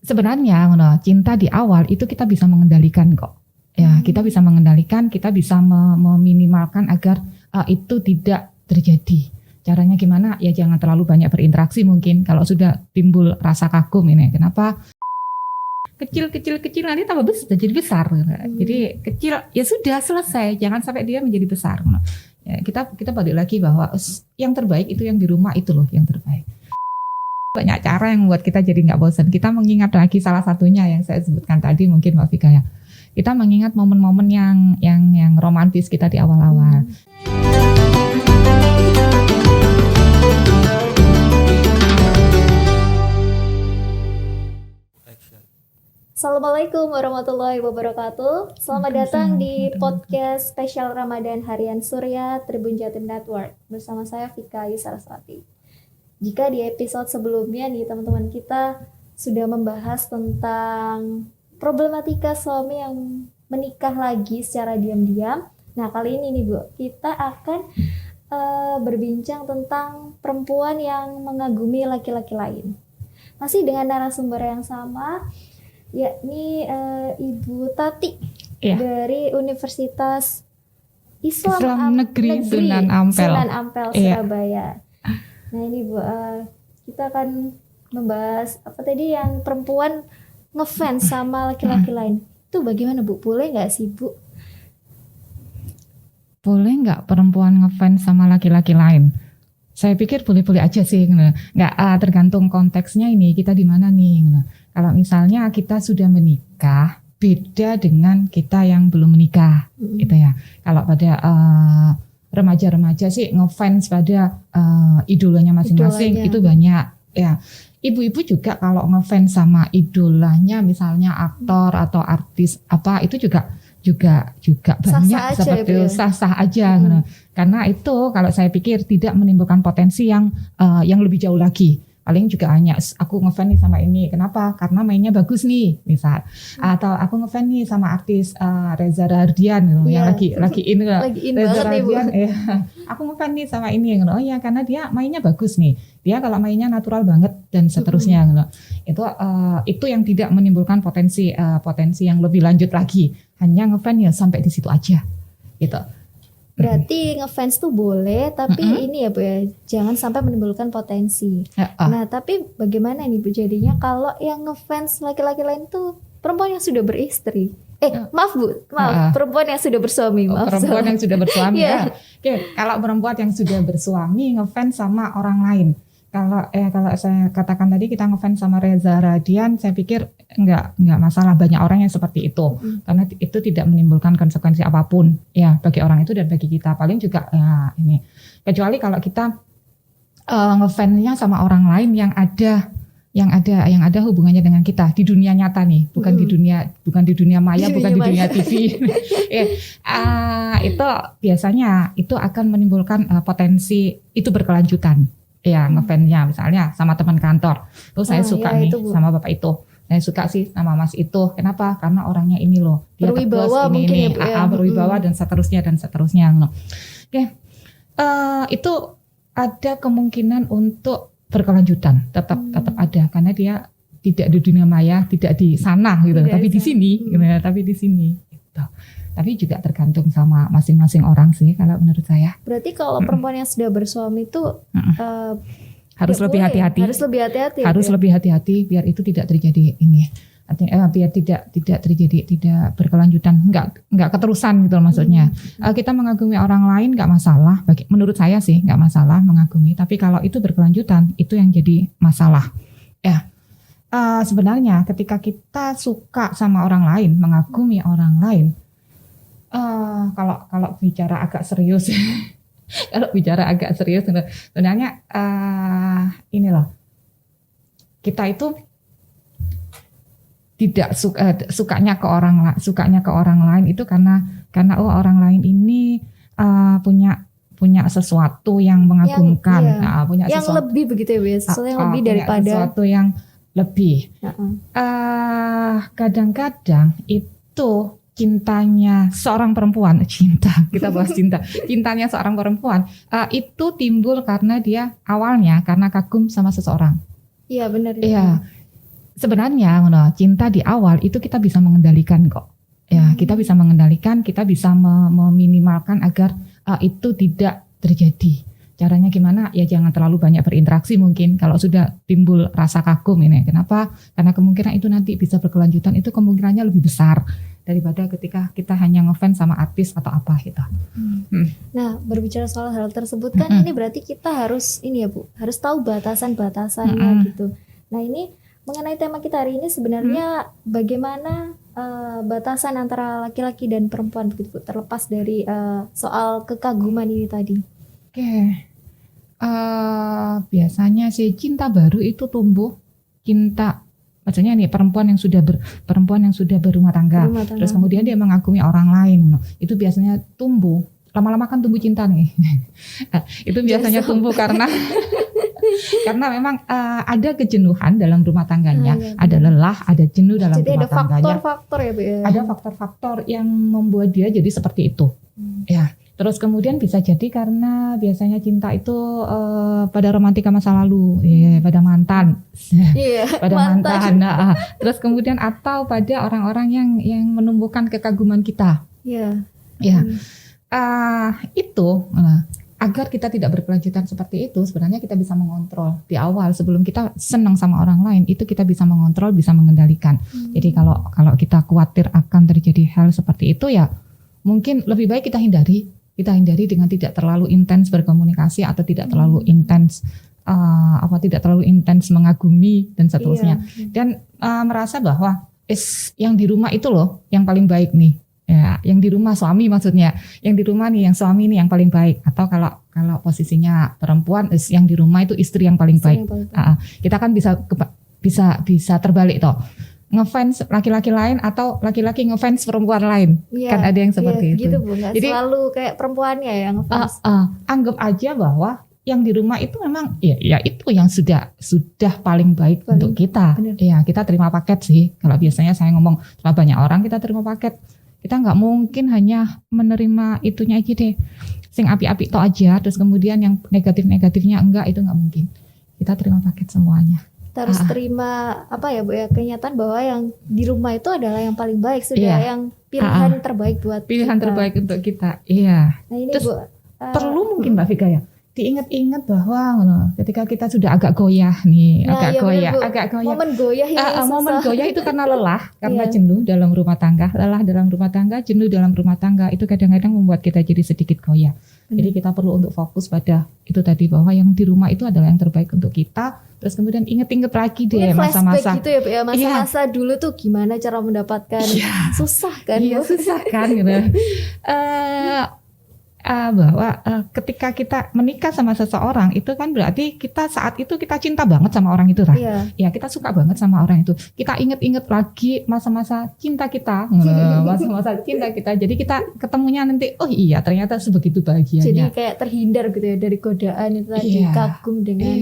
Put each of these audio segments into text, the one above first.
sebenarnya cinta di awal itu kita bisa mengendalikan kok. Ya, kita bisa mengendalikan, kita bisa meminimalkan agar itu tidak terjadi. Caranya gimana? Ya jangan terlalu banyak berinteraksi mungkin. Kalau sudah timbul rasa kagum ini, kenapa? Kecil nanti tambah besar, jadi besar. Jadi kecil ya sudah selesai, jangan sampai dia menjadi besar. Ya, kita balik lagi bahwa yang terbaik itu yang di rumah itu loh yang terbaik. Banyak cara yang membuat kita jadi nggak bosan. Kita mengingat lagi salah satunya yang saya sebutkan tadi mungkin Mbak Vika ya. Kita mengingat momen-momen yang romantis kita di awal-awal. Assalamualaikum warahmatullahi wabarakatuh. Selamat datang di podcast spesial Ramadan Harian Surya Tribun Jatim Network bersama saya Vika Saraswati. Jika di episode sebelumnya nih teman-teman kita sudah membahas tentang problematika suami yang menikah lagi secara diam-diam. Nah kali ini nih Bu, kita akan berbincang tentang perempuan yang mengagumi laki-laki lain. Masih dengan narasumber yang sama, yakni Ibu Tati dari Universitas Islam Negeri Sunan Ampel Surabaya. Nah ini Bu, kita akan membahas apa tadi yang perempuan ngefans sama laki-laki lain. Itu bagaimana Bu? Boleh nggak sih Bu? Boleh nggak perempuan ngefans sama laki-laki lain? Saya pikir boleh-boleh aja sih, nggak tergantung konteksnya ini kita di mana nih. Kalau misalnya kita sudah menikah, beda dengan kita yang belum menikah, gitu ya. Kalau pada remaja-remaja sih ngefans pada idolanya masing-masing itu banyak, ya. Ibu-ibu juga kalau ngefans sama idolanya, misalnya aktor atau artis apa itu juga banyak seperti itu, sah-sah aja. Karena itu kalau saya pikir tidak menimbulkan potensi yang lebih jauh lagi. Paling juga hanya aku ngefans nih sama ini. Kenapa? Karena mainnya bagus nih, misal. Atau aku ngefans nih sama artis Reza Rahardian yang lagi in Reza Rahardian. Aku ngefans nih sama ini. Oh ya, karena dia mainnya bagus nih. Dia kalau mainnya natural banget dan seterusnya. Itu yang tidak menimbulkan potensi yang lebih lanjut lagi. Hanya ngefans ya sampai di situ aja. Gitu. Berarti ngefans tuh boleh, tapi ini ya Bu ya, jangan sampai menimbulkan potensi. Nah, tapi bagaimana nih Bu jadinya kalau yang ngefans laki-laki lain tuh perempuan yang sudah beristri? Perempuan yang sudah bersuami. Perempuan yang sudah bersuami ya. Oke, kalau perempuan yang sudah bersuami ngefans sama orang lain. Kalau saya katakan tadi kita ngefans sama Reza Rahardian, saya pikir enggak masalah, banyak orang yang seperti itu. Karena itu tidak menimbulkan konsekuensi apapun ya bagi orang itu dan bagi kita. Paling juga ya ini. Kecuali kalau kita ngefansnya sama orang lain yang ada hubungannya dengan kita di dunia nyata nih, bukan di dunia maya, bukan di dunia TV. Itu biasanya itu akan menimbulkan potensi itu berkelanjutan. Ya ngefansnya misalnya sama teman kantor, saya suka nih sama bapak itu, saya suka sih sama mas itu, kenapa? Karena orangnya ini loh, dia berwibawa ini berwibawa dan seterusnya. Oke, itu ada kemungkinan untuk berkelanjutan, tetap ada, karena dia tidak di dunia maya, tidak di sana gitu, tapi di sini, tapi di sini. Gitu. Tapi juga tergantung sama masing-masing orang sih kalau menurut saya. Berarti kalau perempuan yang sudah bersuami itu harus lebih hati-hati. Harus lebih hati-hati biar itu tidak terjadi ini. Biar tidak terjadi, tidak berkelanjutan, enggak keterusan gitu maksudnya. Kita mengagumi orang lain enggak masalah, menurut saya sih enggak masalah mengagumi, tapi kalau itu berkelanjutan itu yang jadi masalah. Ya. Sebenarnya ketika kita suka sama orang lain, mengagumi orang lain, kalau bicara agak serius, sebenarnya ini loh, kita itu tidak sukanya ke orang lain itu karena orang lain ini punya sesuatu yang mengagumkan, punya yang sesuatu lebih begitu ya, sesuatu yang lebih daripada sesuatu yang lebih. Kadang-kadang itu cintanya seorang perempuan, cintanya seorang perempuan itu timbul karena dia awalnya karena kagum sama seseorang. Iya benar. Iya. sebenarnya cinta di awal itu kita bisa mengendalikan kok. Ya, kita bisa mengendalikan, kita bisa meminimalkan agar itu tidak terjadi. Caranya gimana? Ya jangan terlalu banyak berinteraksi mungkin. Kalau sudah timbul rasa kagum ini, kenapa? Karena kemungkinan itu nanti bisa berkelanjutan, itu kemungkinannya lebih besar daripada ketika kita hanya ngefans sama artis atau apa gitu. Nah, berbicara soal hal tersebut kan ini berarti kita harus ini ya Bu, harus tahu batasan-batasannya gitu. Nah, ini mengenai tema kita hari ini sebenarnya bagaimana batasan antara laki-laki dan perempuan begitu Bu, terlepas dari soal kekaguman ini tadi. Oke. Biasanya sih cinta baru itu tumbuh, maksudnya nih perempuan yang sudah berumah tangga, terus kemudian dia mengagumi orang lain, itu biasanya tumbuh, lama-lama kan tumbuh cinta nih. Itu biasanya tumbuh karena memang ada kejenuhan dalam rumah tangganya, ada lelah, ada jenuh dalam rumah tangganya. Jadi ada faktor-faktor ya Bu ya? Ada faktor-faktor yang membuat dia jadi seperti itu. Ya. Terus kemudian bisa jadi karena biasanya cinta itu pada romantika masa lalu, pada mantan, pada mantan. Nah, terus kemudian atau pada orang-orang yang menumbuhkan kekaguman kita. Itu agar kita tidak berkelanjutan seperti itu, sebenarnya kita bisa mengontrol di awal sebelum kita senang sama orang lain, itu kita bisa mengontrol, bisa mengendalikan. Jadi kalau kita khawatir akan terjadi hal seperti itu ya mungkin lebih baik kita hindari dengan tidak terlalu intens berkomunikasi atau tidak terlalu intens mengagumi dan seterusnya. Dan merasa bahwa yang di rumah itu loh yang paling baik nih. Ya, yang di rumah suami maksudnya. Yang di rumah nih yang suami nih yang paling baik, atau kalau posisinya perempuan yang di rumah itu istri yang paling baik. Kita kan bisa terbalik toh. Ngefans laki-laki lain atau laki-laki ngefans perempuan lain, kan ada yang seperti itu. Gitu Bu, nggak jadi selalu kayak perempuannya yang ngefans. Anggap aja bahwa yang di rumah itu memang ya itu yang sudah paling baik untuk kita. Ya kita terima paket sih. Kalau biasanya saya ngomong sama banyak orang, kita terima paket. Kita nggak mungkin hanya menerima itunya aja deh, sing api-api itu aja, terus kemudian yang negatif-negatifnya enggak, itu nggak mungkin. Kita terima paket semuanya. Kita harus terima Bu ya, kenyataan bahwa yang di rumah itu adalah yang paling baik, yang pilihan terbaik buat pilihan kita. Terbaik untuk kita. Iya. Nah ini terus Bu, perlu mungkin Mbak Vika ya diingat-ingat bahwa ketika kita sudah agak goyah nih, agak goyah. Momen goyah ini momen goyah itu karena lelah, karena jenuh dalam rumah tangga, jenuh dalam rumah tangga itu kadang-kadang membuat kita jadi sedikit goyah. Jadi kita perlu untuk fokus pada itu tadi, bahwa yang di rumah itu adalah yang terbaik untuk kita. Terus kemudian inget-inget lagi deh masa-masa gitu ya Bu ya, masa-masa dulu tuh gimana cara mendapatkan, susah kan? Iya, susah kan gitu. Bahwa ketika kita menikah sama seseorang itu kan berarti saat itu kita cinta banget sama orang itu, ya kita suka banget sama orang itu. Kita inget-inget lagi masa-masa cinta kita, Jadi kita ketemunya nanti, oh iya ternyata sebegitu bahagianya. Jadi kayak terhindar gitu ya dari godaan itu tadi, kagum dengan.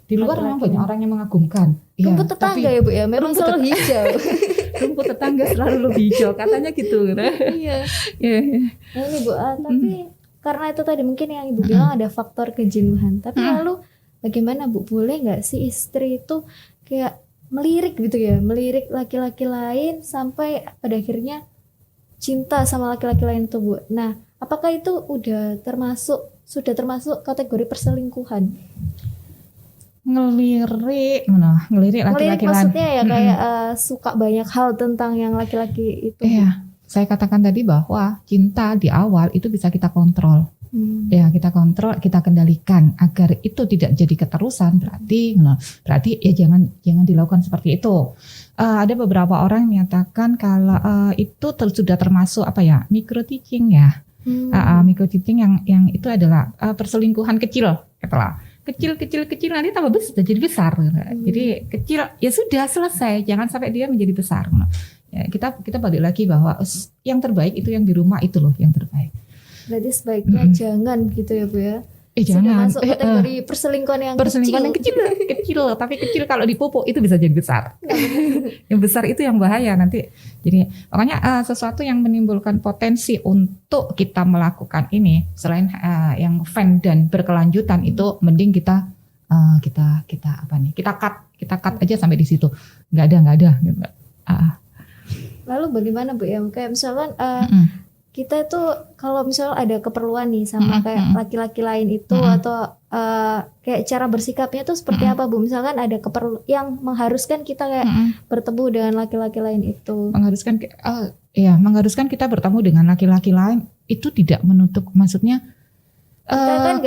Di luar memang banyak orang yang mengagumkan. Rumput tetangga ya Bu ya, memang selalu hijau. Rumput tetangga selalu hijau, katanya gitu. Iya. Nah ini Bu, tapi karena itu tadi mungkin yang Ibu bilang ada faktor kejenuhan. Tapi lalu bagaimana Bu, boleh nggak sih istri itu kayak melirik gitu ya, melirik laki-laki lain sampai pada akhirnya cinta sama laki-laki lain tuh Bu. Nah, apakah itu sudah termasuk kategori perselingkuhan? Ngelirik laki-laki lain. Maksudnya ya kayak suka banyak hal tentang yang laki-laki itu. Iya. Saya katakan tadi bahwa cinta di awal itu bisa kita kontrol. Ya, kita kontrol, kita kendalikan agar itu tidak jadi keterusan. Berarti ya jangan dilakukan seperti itu. Ada beberapa orang menyatakan kalau itu sudah termasuk micro teaching ya. Micro teaching yang itu adalah perselingkuhan kecil, kecil nanti tambah besar, jadi besar. Jadi kecil ya sudah selesai, jangan sampai dia menjadi besar. Ya, kita balik lagi bahwa yang terbaik itu yang di rumah itu loh yang terbaik. Berarti sebaiknya jangan gitu ya Bu ya. Jangan masuk kategori perselingkuhan yang kecil, tapi kecil kalau dipupuk itu bisa jadi besar. Yang besar itu yang bahaya nanti. Jadi makanya sesuatu yang menimbulkan potensi untuk kita melakukan ini selain yang fan dan berkelanjutan itu mending kita cut kita cut aja sampai di situ, nggak ada gitu. Lalu bagaimana Bu ya, kayak misalkan kita itu kalau misalnya ada keperluan nih sama kayak laki-laki lain itu atau kayak cara bersikapnya tuh seperti apa Bu? Misalkan ada keperluan yang mengharuskan kita kayak bertemu dengan laki-laki lain itu. Mengharuskan kita bertemu dengan laki-laki lain itu tidak menutup, maksudnya kita kan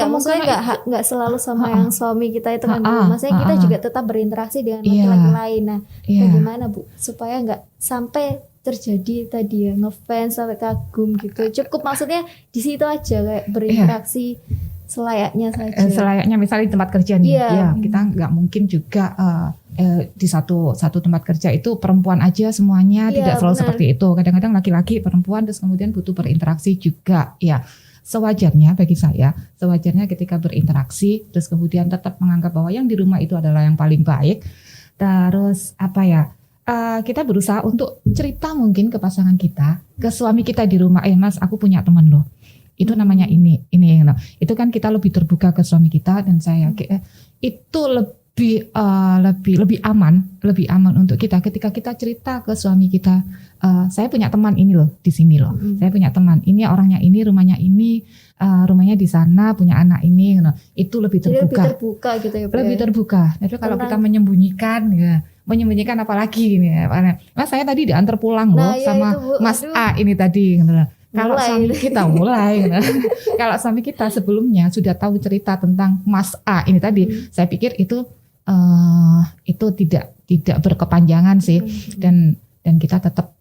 nggak selalu sama yang suami kita itu kan Bu. Maksudnya kita juga tetap berinteraksi dengan laki-laki lain. Nah, bagaimana Bu supaya nggak sampai terjadi tadi ya ngefans sampai kagum gitu. Cukup maksudnya di situ aja kayak berinteraksi selayaknya saja. Selayaknya misalnya di tempat kerja nih, kita nggak mungkin juga di satu tempat kerja itu perempuan aja semuanya, tidak selalu seperti itu. Kadang-kadang laki-laki, perempuan, terus kemudian butuh berinteraksi juga, ya. Sewajarnya bagi saya, ketika berinteraksi, terus kemudian tetap menganggap bahwa yang di rumah itu adalah yang paling baik. Terus kita berusaha untuk cerita mungkin ke pasangan kita, ke suami kita di rumah, Mas, aku punya teman loh. Itu namanya ini. Itu kan kita lebih terbuka ke suami kita, dan saya itu lebih aman untuk kita ketika kita cerita ke suami kita, saya punya teman ini loh di sini loh, saya punya teman ini, orangnya ini, rumahnya ini, rumahnya di sana, punya anak ini, itu lebih terbuka gitu ya, lebih terbuka. Tapi kalau kita menyembunyikan apalagi ini ya, Mas, saya tadi diantar pulang loh sama itu, Mas A ini tadi. Kalau suami kita kalau suami kita sebelumnya sudah tahu cerita tentang Mas A ini tadi, saya pikir itu tidak berkepanjangan sih, dan kita tetap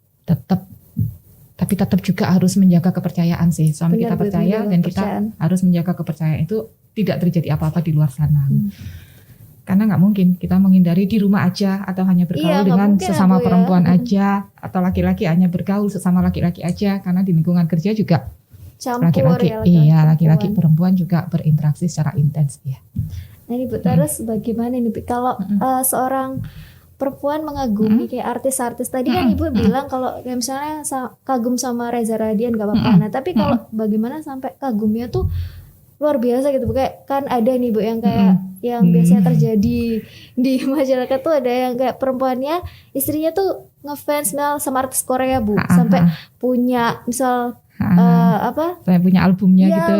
juga harus menjaga kepercayaan sih. Suami kita percaya dan kita harus menjaga kepercayaan itu tidak terjadi apa-apa di luar sana. Karena nggak mungkin kita menghindari di rumah aja, atau hanya bergaul dengan sesama perempuan aja, atau laki-laki hanya bergaul sesama laki-laki aja, karena di lingkungan kerja juga laki-laki perempuan juga berinteraksi secara intens ya. Nah ini Bu, terus bagaimana nih kalau seorang perempuan mengagumi kayak artis-artis tadi kan Ibu bilang kalau kayak misalnya kagum sama Reza Radian gak apa-apa. Nah tapi kalau bagaimana sampai kagumnya tuh luar biasa gitu Bu, kayak kan ada nih Bu yang kayak yang biasanya terjadi di masyarakat tuh, ada yang kayak perempuannya, istrinya tuh ngefans sama artis Korea Bu, sampai punya misal saya punya albumnya gitu.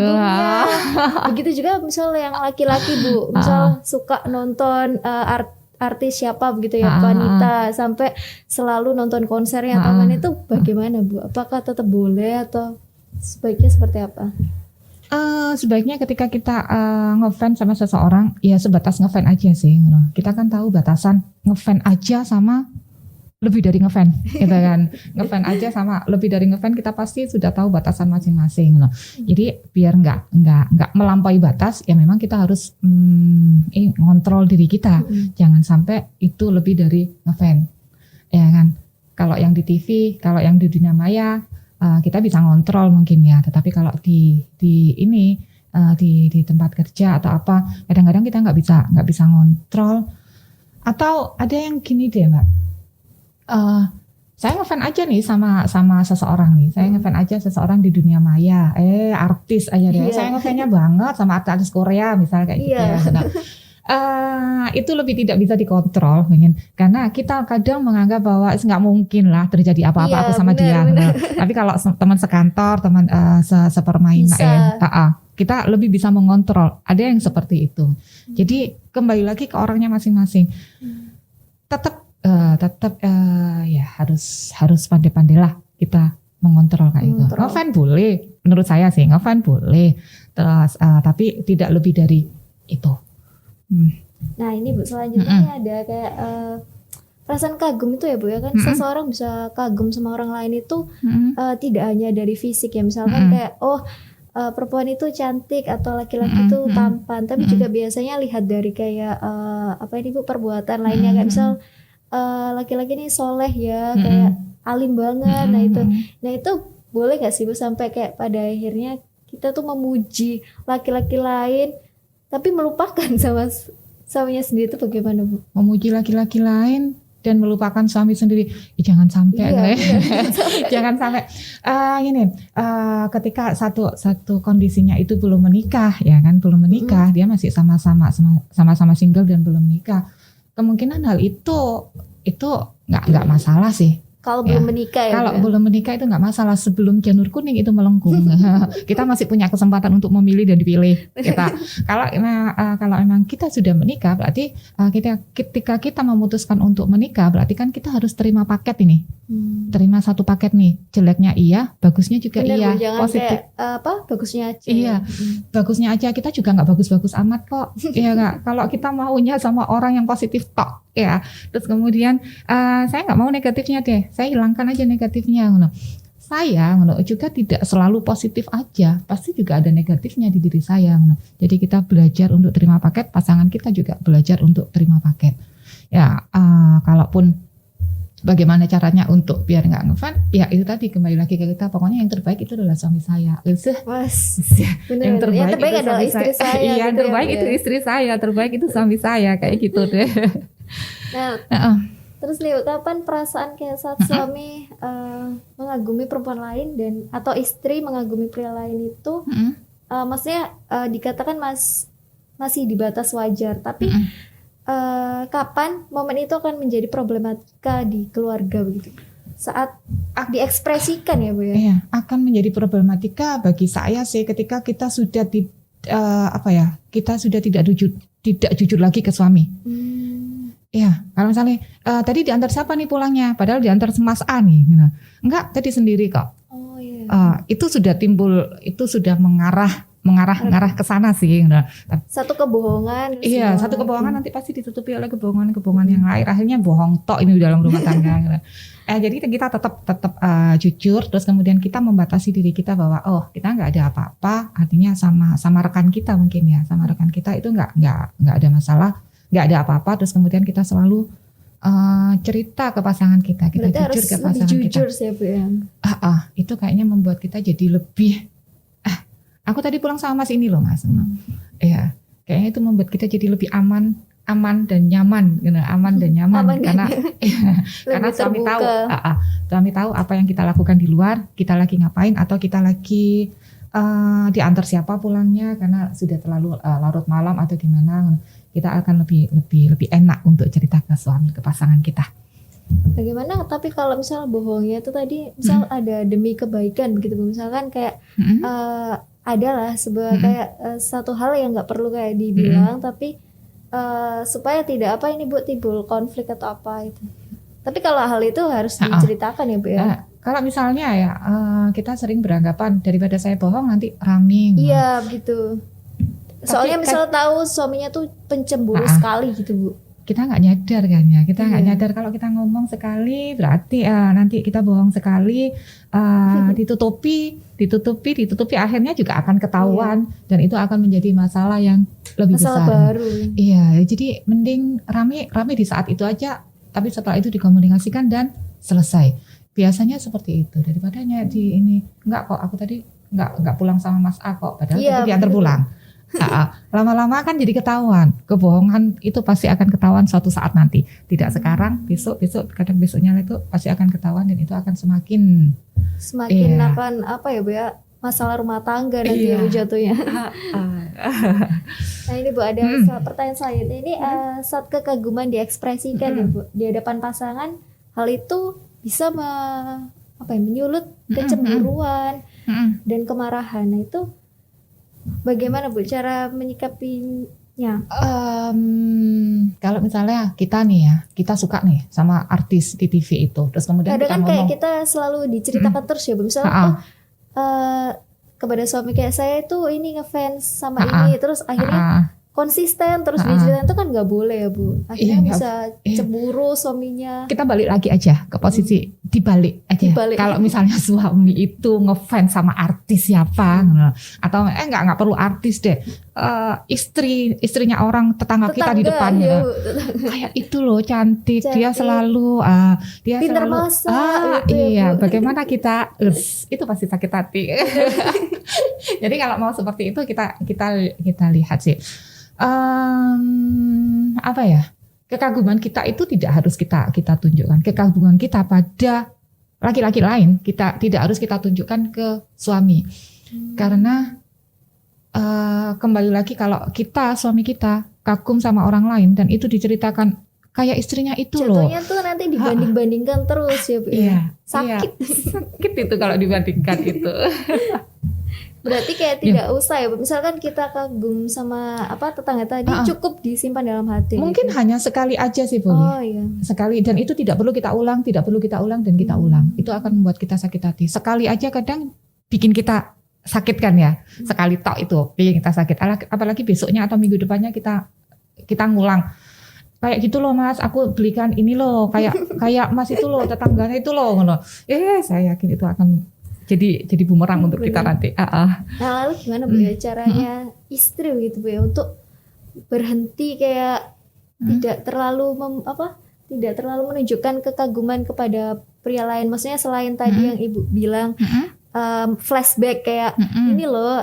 Begitu juga misal yang laki-laki Bu, misal suka nonton artis siapa begitu ya, wanita, sampai selalu nonton konsernya teman itu, bagaimana Bu? Apakah tetap boleh atau sebaiknya seperti apa? Sebaiknya ketika kita ngefans sama seseorang, ya sebatas ngefans aja sih. Kita kan tahu batasan ngefans aja sama lebih dari ngefans, gitu kan. Ngefans aja sama lebih dari ngefans, kita pasti sudah tahu batasan masing-masing. Jadi biar nggak melampaui batas, ya memang kita harus ngontrol diri kita. Jangan sampai itu lebih dari ngefans, ya kan. Kalau yang di TV, kalau yang di dunia maya, kita bisa ngontrol mungkin ya. Tetapi kalau di tempat kerja atau apa, kadang-kadang kita nggak bisa ngontrol. Atau ada yang gini deh Mbak. Saya ngefans aja nih sama seseorang nih. Saya ngefans aja seseorang di dunia maya. Artis aja deh. Saya ngefansnya banget sama artis Korea misalnya kayak gitu ya. Itu lebih tidak bisa dikontrol mungkin, karena kita kadang menganggap bahwa nggak mungkin lah terjadi apa-apa aku sama dia. Tapi kalau teman sekantor, teman sepermainan, kita lebih bisa mengontrol. Ada yang seperti itu. Jadi kembali lagi ke orangnya masing-masing. Tetap ya harus pandai-pandailah kita mengontrol kayak itu. Ngefans boleh, menurut saya sih ngefans boleh. Terus tapi tidak lebih dari itu. Nah ini Bu, selanjutnya ada kayak perasaan kagum itu ya Bu ya kan, seseorang bisa kagum sama orang lain itu tidak hanya dari fisik ya, misalkan kayak perempuan itu cantik atau laki-laki itu tampan, tapi juga biasanya lihat dari kayak perbuatan lainnya, kayak misal laki-laki ini soleh ya, kayak alim banget. Nah itu boleh gak sih Bu sampai kayak pada akhirnya kita tuh memuji laki-laki lain tapi melupakan sama suaminya sendiri, itu bagaimana Bu? Memuji laki-laki lain dan melupakan suami sendiri, jangan sampai jangan sampai. Ketika satu kondisinya itu belum menikah ya kan, belum menikah, dia masih sama-sama single dan belum menikah. kemungkinan hal itu nggak masalah sih. Kalau Ya, belum menikah ya. Kalau Bu? belum menikah itu nggak masalah, sebelum janur kuning itu melengkung. Kita masih punya kesempatan untuk memilih dan dipilih. Kalau emang kita sudah menikah, berarti ketika kita memutuskan untuk menikah, berarti kan kita harus terima paket ini. Terima satu paket nih. Jeleknya iya, bagusnya juga Bener, iya. Bu, jangan Positif. kayak bagusnya aja. Iya, bagusnya aja, kita juga nggak bagus-bagus amat kok. Iya nggak? Kalau kita maunya sama orang yang positif tok, ya. Terus kemudian saya nggak mau negatifnya deh, saya hilangkan aja negatifnya. Saya juga tidak selalu positif aja, pasti juga ada negatifnya di diri saya. Jadi kita belajar untuk terima paket, pasangan kita juga belajar untuk terima paket. Ya, kalaupun bagaimana caranya untuk biar nggak ngefan, ya itu tadi kembali lagi ke kita. Pokoknya yang terbaik itu adalah suami saya. Mas, Yang terbaik itu adalah istri saya. Iya, yang gitu terbaik ya, Bu, itu ya. istri saya, terbaik itu suami saya, kayak gitu deh. Nah, terus Liu, kapan perasaan kayak saat suami mengagumi perempuan lain atau istri mengagumi pria lain itu, maksudnya dikatakan masih di batas wajar, tapi kapan momen itu akan menjadi problematika di keluarga begitu? Saat diekspresikan ya Bu ya? Iya, akan menjadi problematika bagi saya sih ketika kita sudah kita sudah tidak jujur lagi ke suami. Iya, kalau misalnya tadi diantar siapa nih pulangnya? Padahal diantar Mas A nih. Gitu. Enggak, tadi sendiri kok. Oh iya. Itu sudah timbul, itu sudah mengarah ke sana sih. Gitu. Satu kebohongan. Iya, satu kebohongan nanti pasti ditutupi oleh kebohongan yang lain. Akhirnya bohong tok ini dalam rumah tangga. Gitu. Jadi kita tetap jujur, terus kemudian kita membatasi diri kita bahwa kita nggak ada apa-apa. Artinya sama rekan kita mungkin ya, sama rekan kita itu nggak ada masalah. Nggak ada apa-apa, terus kemudian kita selalu cerita ke pasangan kita, kita berarti jujur ke harus pasangan lebih kita. jujur sih Bu ya. Itu kayaknya membuat kita jadi lebih. Aku tadi pulang sama Mas ini loh Mas. Iya, kayaknya itu membuat kita jadi lebih aman dan nyaman, karena suami tahu apa yang kita lakukan di luar, kita lagi ngapain atau kita lagi diantar siapa pulangnya karena sudah terlalu larut malam atau gimana. Kita akan lebih enak untuk cerita ke suami, ke pasangan kita. Bagaimana tapi kalau misal bohongnya itu tadi misal ada demi kebaikan begitu Bu, misalkan kayak adalah sebuah kayak satu hal yang nggak perlu kayak dibilang tapi supaya tidak Bu timbul konflik atau apa itu. Tapi kalau hal itu harus diceritakan ya Bu ya. Kalau misalnya ya kita sering beranggapan daripada saya bohong nanti rame. Iya begitu. Soalnya misal tahu suaminya tuh pencemburu sekali gitu Bu. Kita nggak nyadar kan ya, kita nggak nyadar kalau kita ngomong sekali berarti nanti kita bohong sekali, ditutupi akhirnya juga akan ketahuan dan itu akan menjadi masalah yang lebih masalah besar. Baru. Iya, jadi mending rame di saat itu aja, tapi setelah itu dikomunikasikan dan selesai. Biasanya seperti itu daripada di ini enggak kok aku tadi enggak pulang sama Mas A kok, padahal tadi diantar pulang. Lama-lama kan jadi ketahuan. Kebohongan itu pasti akan ketahuan suatu saat nanti. Tidak sekarang, besok, kadang besoknya itu pasti akan ketahuan dan itu akan semakin akan Bu ya, masalah rumah tangga nanti Bu jatuhnya. Nah ini Bu ada pertanyaan selanjutnya ini saat kekaguman diekspresikan ya Bu di hadapan pasangan, hal itu bisa menyulut kecemburuan dan kemarahan. Nah itu bagaimana Bu cara menyikapinya? Kalau misalnya kita nih ya, kita suka nih sama artis di TV itu, terus kemudian kadang kita kan ngomong, kayak kita selalu diceritakan terus ya Bu, misalnya kepada suami kayak saya tuh ini ngefans sama ini, terus akhirnya konsisten terus diceritain itu kan nggak boleh ya Bu, akhirnya bisa cemburu suaminya. Kita balik lagi aja ke posisi dibalik aja. Kalau misalnya suami itu ngefans sama artis siapa, atau nggak perlu artis deh, istrinya orang tetangga kita di depan, kayak itu loh cantik, dia selalu pintar masak, iya, bagaimana kita itu pasti sakit hati. Jadi kalau mau seperti itu kita lihat sih. Kekaguman kita itu tidak harus kita tunjukkan. Kekaguman kita pada laki-laki lain kita tidak harus kita tunjukkan ke suami. Karena kembali lagi kalau suami kita kagum sama orang lain dan itu diceritakan kayak istrinya itu jatuhnya tuh nanti dibanding-bandingkan terus ya Bu. Iya, Sakit. Sakit itu kalau dibandingkan itu. Berarti kayak tidak usah ya Bu. Misalkan kita kagum sama tetangga tadi cukup disimpan dalam hati. Mungkin gitu. hanya sekali aja sih boleh. Oh iya. Sekali, dan itu tidak perlu kita ulang dan kita ulang. Itu akan membuat kita sakit hati. Sekali aja kadang bikin kita sakit kan ya. Sekali tok itu bikin kita sakit. Apalagi besoknya atau minggu depannya kita ngulang. Kayak gitu loh Mas, aku belikan ini loh, kayak Mas itu loh, tetangganya itu loh, ngono. Saya yakin itu akan jadi bumerang untuk kita nanti. Nah lalu gimana Bu ya caranya istri gitu Bu ya untuk berhenti kayak tidak terlalu menunjukkan kekaguman kepada pria lain. Maksudnya selain tadi yang Ibu bilang flashback kayak ini loh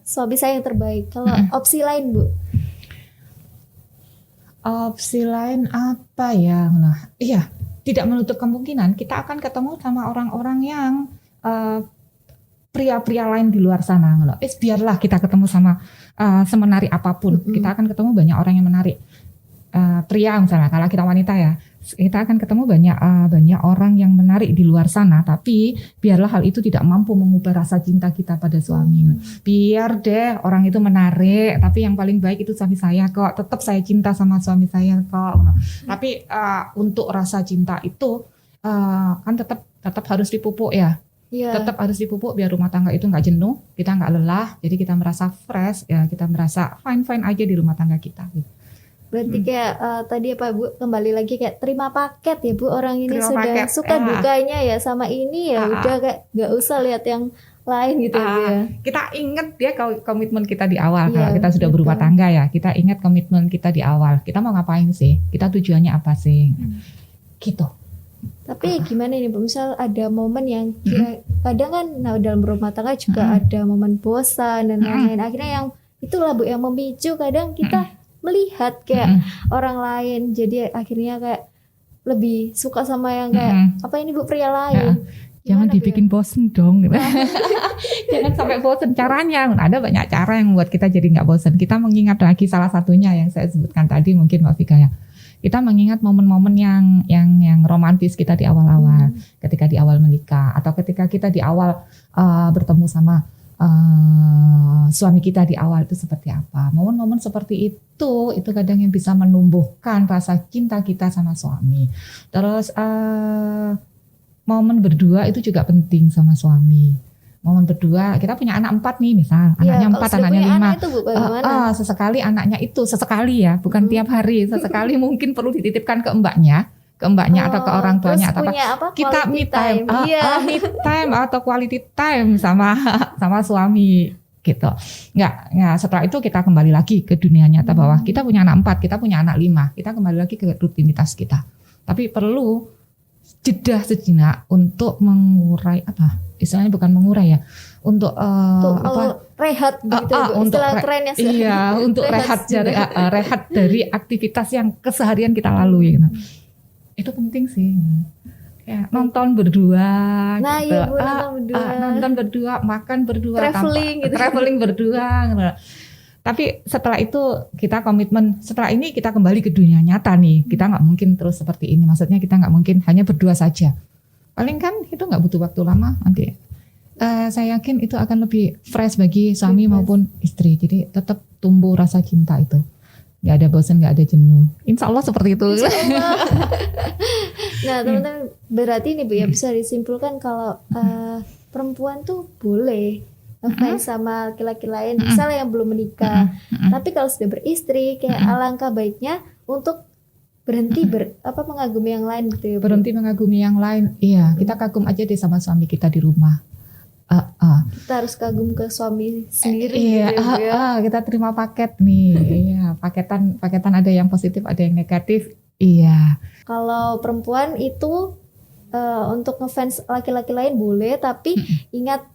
suami saya yang terbaik. Kalau opsi lain Bu? Opsi lain apa ya? Nah, iya, tidak menutup kemungkinan kita akan ketemu sama orang-orang yang pria-pria lain di luar sana. Biarlah kita ketemu sama semenarik apapun, kita akan ketemu banyak orang yang menarik. Pria misalnya, kalau kita wanita ya, kita akan ketemu banyak orang yang menarik di luar sana. Tapi biarlah hal itu tidak mampu mengubah rasa cinta kita pada suami. Biar deh orang itu menarik, tapi yang paling baik itu suami saya kok. Tetap saya cinta sama suami saya kok. Tapi untuk rasa cinta itu kan tetap harus dipupuk ya. Tetap harus dipupuk biar rumah tangga itu nggak jenuh, kita nggak lelah, jadi kita merasa fresh ya, kita merasa fine aja di rumah tangga kita. Berarti kayak tadi Bu kembali lagi kayak terima paket ya Bu, orang ini terima sudah paket, suka dukanya ya sama ini ya udah kayak nggak usah lihat yang lain gitu ya. Kita ingat ya komitmen kita di awal kalau kita sudah berumah tangga ya, kita ingat komitmen kita di awal, kita mau ngapain sih, kita tujuannya apa sih, gitu. Tapi gimana nih Bu, misal ada momen yang kadang kan dalam rumah tangga juga ada momen bosan dan lain-lain, akhirnya yang itulah Bu yang memicu kadang kita melihat kayak orang lain, jadi akhirnya kayak lebih suka sama yang kayak apa ini Bu pria lain. Jangan dibikin bosen dong. Jangan sampai bosen. Caranya ada banyak cara yang membuat kita jadi nggak bosen. Kita mengingat lagi salah satunya yang saya sebutkan tadi mungkin Mbak Vika ya. Kita mengingat momen-momen yang romantis kita di awal-awal, ketika di awal menikah atau ketika kita di awal bertemu sama suami kita di awal itu seperti apa. Momen-momen seperti itu kadang yang bisa menumbuhkan rasa cinta kita sama suami. Terus momen berdua itu juga penting sama suami. Momen berdua, kita punya anak 4 nih misal, anaknya 4, anaknya 5. Sesekali anaknya itu, sesekali ya, bukan tiap hari, sesekali mungkin perlu dititipkan ke mbaknya atau ke orang tuanya atau apa. Kita me time, me time atau quality time sama suami gitu. Nggak, setelah itu kita kembali lagi ke dunia nyata bahwa kita punya anak 4, kita punya anak 5, kita kembali lagi ke rutinitas kita. Tapi perlu jeda sejenak untuk mengurai istilahnya bukan mengurai ya, untuk rehat gitu, istilah kerennya sih. Iya, untuk rehat dari aktivitas yang keseharian kita lalui gitu. Itu penting sih. Ya, nonton berdua gitu. Iya, Bu, nonton berdua, makan berdua, traveling berdua gitu. Tapi setelah itu kita komitmen, setelah ini kita kembali ke dunia nyata nih. Kita nggak mungkin terus seperti ini. Maksudnya kita nggak mungkin hanya berdua saja. Paling kan itu nggak butuh waktu lama nanti. Saya yakin itu akan lebih fresh bagi suami maupun istri. Jadi tetap tumbuh rasa cinta itu. Nggak ada bosan, nggak ada jenuh. Insya Allah seperti itu. Nah teman-teman, berarti nih Bu ya bisa disimpulkan kalau perempuan tuh boleh ngefans sama laki-laki lain, misalnya yang belum menikah. Tapi kalau sudah beristri, kayak alangkah baiknya untuk berhenti mengagumi yang lain gitu ya. Berhenti mengagumi yang lain. Iya, kita kagum aja deh sama suami kita di rumah. Kita harus kagum ke suami sendiri iya, gitu ya. Kita terima paket nih. Iya, paketan ada yang positif, ada yang negatif. Iya. Kalau perempuan itu untuk ngefans laki-laki lain boleh, tapi ingat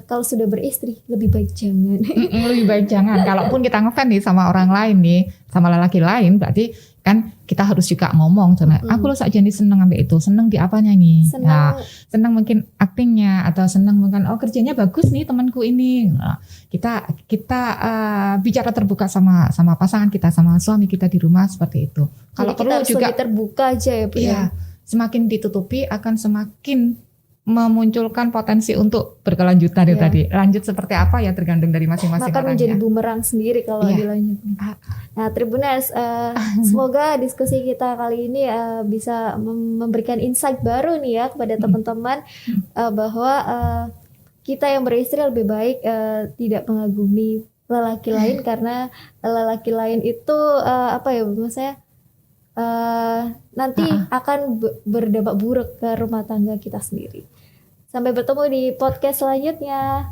kalau sudah beristri lebih baik jangan. Lebih baik jangan. Kalaupun kita ngefans nih sama orang lain nih, sama lelaki lain, berarti kan kita harus juga ngomong sama aku loh sakjane seneng sampai itu, seneng di apanya nih? Seneng mungkin aktingnya, atau seneng mungkin kerjanya bagus nih temanku ini. Nah, kita bicara terbuka sama pasangan kita, sama suami kita di rumah seperti itu. Kalau perlu juga terbuka aja ya, Bu. Iya. Semakin ditutupi akan semakin memunculkan potensi untuk berkelanjutan itu tadi. Lanjut seperti apa ya tergantung dari masing-masing orangnya. Maka menjadi bumerang sendiri kalau dilanjut. Nah, Tribuners, semoga diskusi kita kali ini bisa memberikan insight baru nih ya kepada teman-teman bahwa kita yang beristri lebih baik tidak mengagumi lelaki lain, karena lelaki lain itu maksudnya nanti akan berdampak buruk ke rumah tangga kita sendiri. Sampai bertemu di podcast selanjutnya.